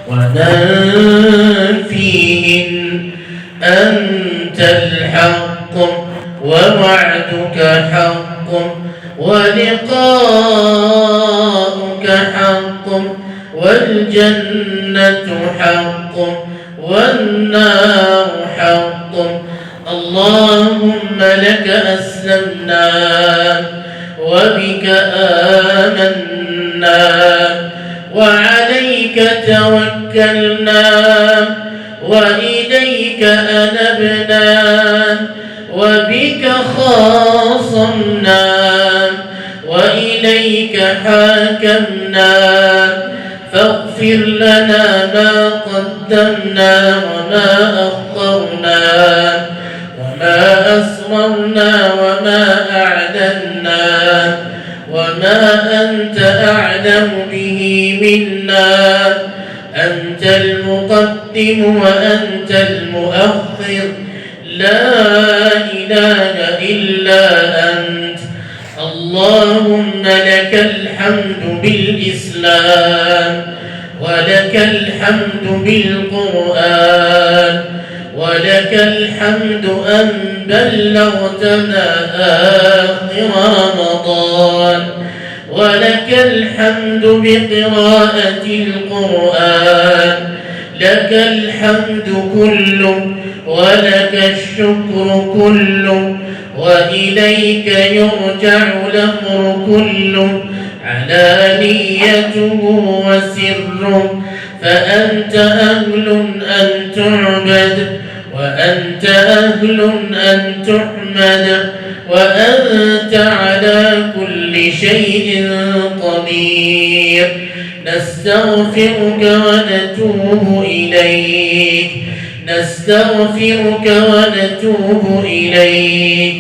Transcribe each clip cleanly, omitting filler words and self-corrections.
ومن فيهن أنت الحق ووعدك حق ولقاؤك حق والجنة حق والنار حق. اللهم لك أسلمنا وبك آمنا وعليك توكلنا وإليك أنبنا وبك خاصمنا وإليك حاكمنا فاغفر لنا ما قدمنا وما أخرنا وما أسررنا وما أعلنا وما أنت أعلم به منا. أنت المقدم وأنت المؤخر لا إله إلا أنت. اللهم لك الحمد بالإسلام ولك الحمد بالقرآن ولك الحمد أن بلغتنا آخر رمضان ولك الحمد بقراءة القرآن. لك الحمد كله ولك الشكر كله وإليك يرجع الأمر كله علانيته وسره. فأنت أهل أن تعبد وأنت أهل أن تحمد وأنت على كل شيء قدير. نستغفرك ونتوب إليك نستغفرك ونتوب إليك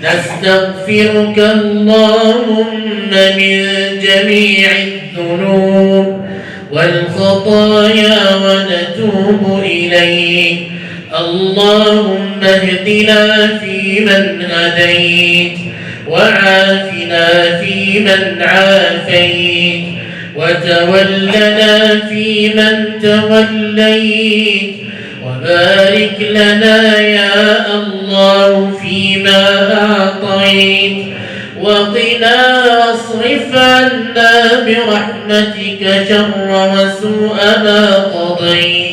نستغفرك اللهم من جميع الذنوب والخطايا ونتوب إليك. اللهم اهدنا فيمن هديت وعافنا فيمن عافيت وتولنا فيمن توليت وبارك لنا يا الله فيما أعطيت وقنا واصرف عنا برحمتك شر وسوء ما قضيت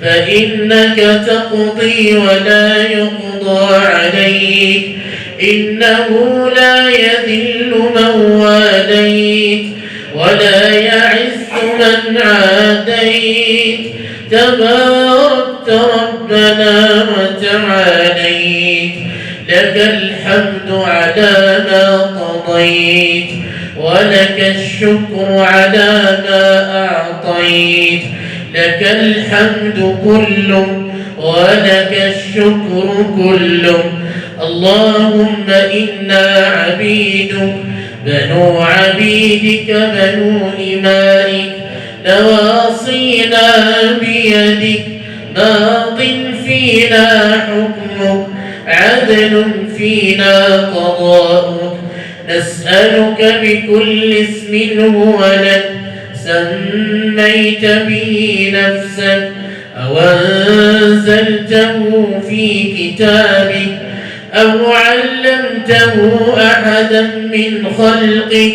فإنك تقضي ولا يقضى عليك إنه لا يذل من واليت ولا يعز من عاديت. تباركت ربنا وتعاليت. لك الحمد على ما قضيت ولك الشكر على ما أعطيت. لك الحمد كله ولك الشكر كله. اللهم إنا عبيدك بنو عبيدك بنو إمائك نواصينا بيدك ماض فينا حكمك عدل فينا قضاؤك. نسألك بكل اسم هو لك سميت به نفسك أو أنزلته في كتابك أو علمته أحدا من خلقك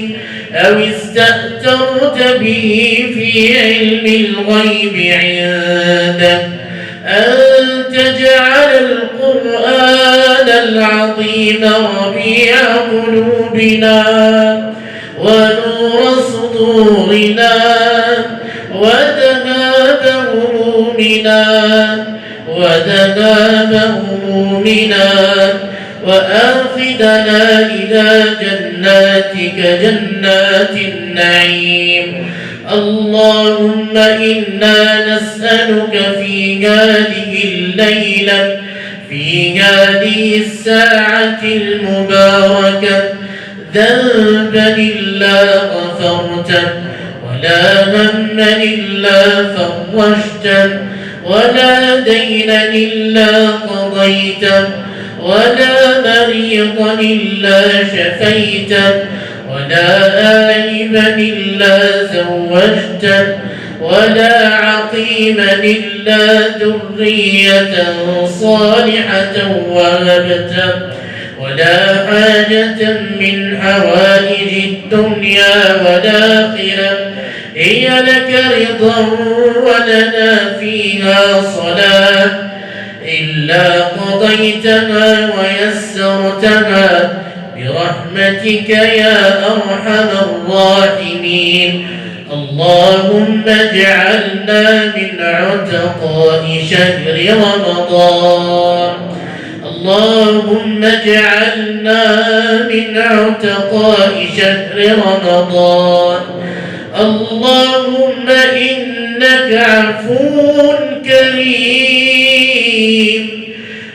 أو استأثرت به في علم الغيب عندك أن تجعل القرآن العظيم ربيع قلوبنا ونور صدورنا وذهاب همومنا وآخذنا إلى جناتك جنات النعيم. اللهم إنا نسألك في هذه الليلة في هذه الساعة المباركة ذنبا إلا غفرته ولا هما إلا فرجته ولا دينا إلا قضيته ولا مريضا إلا شفيته ولا آيبا إلا زوجته ولا عقيما إلا ذرية صالحة وهبته ولا حاجة من حوائج الدنيا والآخرة هي لك رضا ولنا فيها صلاة إلا قضيتها ويسرتها برحمتك يا أرحم الراحمين. اللهم اجعلنا من عتقاء شهر رمضان. اللهم اجعلنا من عتقاء شهر رمضان. اللهم إنك عفو كريم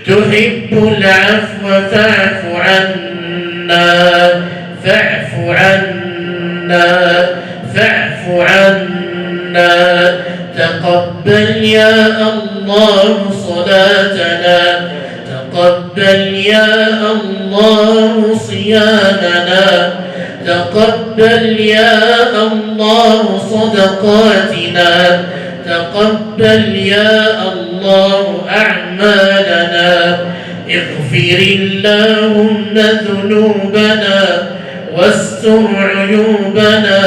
تحب العفو فاعف عنا فاعف عنا فاعف عنا. تقبل يا الله صلاتنا، تقبل يا الله صيامنا، تقبل يا الله صدقاتنا، تقبل يا الله أعمالنا. اغفر اللهم ذنوبنا واستر عيوبنا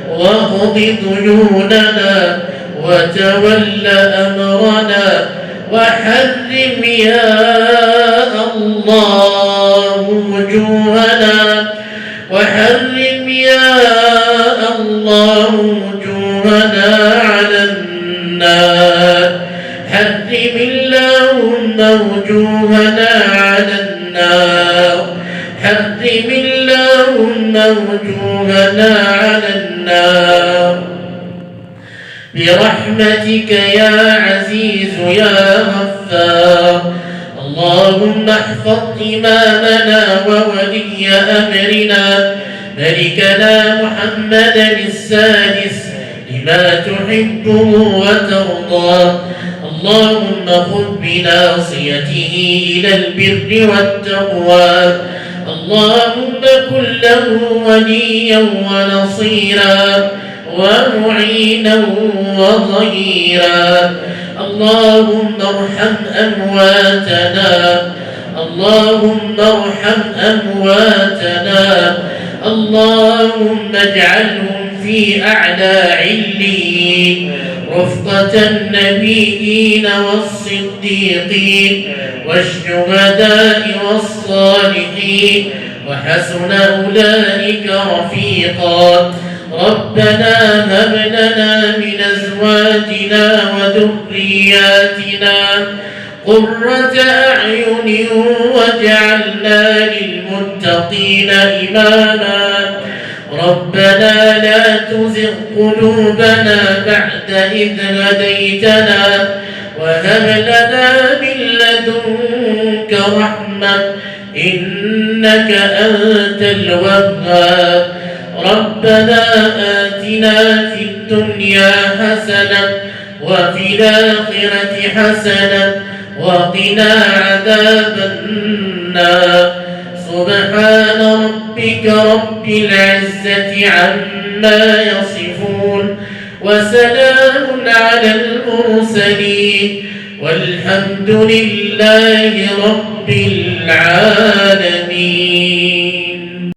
واقض ديوننا وتول أمرنا. وحرم يا الله وجوهنا، وحرم يا الله وجوهنا على النار. حرم اللهم وجوهنا على النار، حرم اللهم وجوهنا على النار برحمتك يا عزيز يا غفار. اللهم احفظ إمامنا وولي أمرنا ملكنا محمدا السادس لما تحبه وترضى. اللهم خذ بناصيته إلى البر والتقوى. اللهم كن له وليا ونصيرا ومعينا وظهيرا. اللهم ارحم أمواتنا، اللهم ارحم أمواتنا. اللهم اجعلهم في أعلى عليين رفقة النبيين والصديقين والشهداء والصالحين وحسن أولئك رفيقا. ربنا هب لنا من أزواجنا وذرياتنا قرة أعين واجعلنا للمتقين إماما. ربنا لا تزغ قلوبنا بعد إذ هديتنا وهب لنا من لدنك رحمة إنك أنت الوهاب. ربنا آتنا في الدنيا حسنة وفي الآخرة حسنة وقنا عذاب النار. سبحان ربك رب العزة عما يصفون وسلام على المرسلين والحمد لله رب العالمين.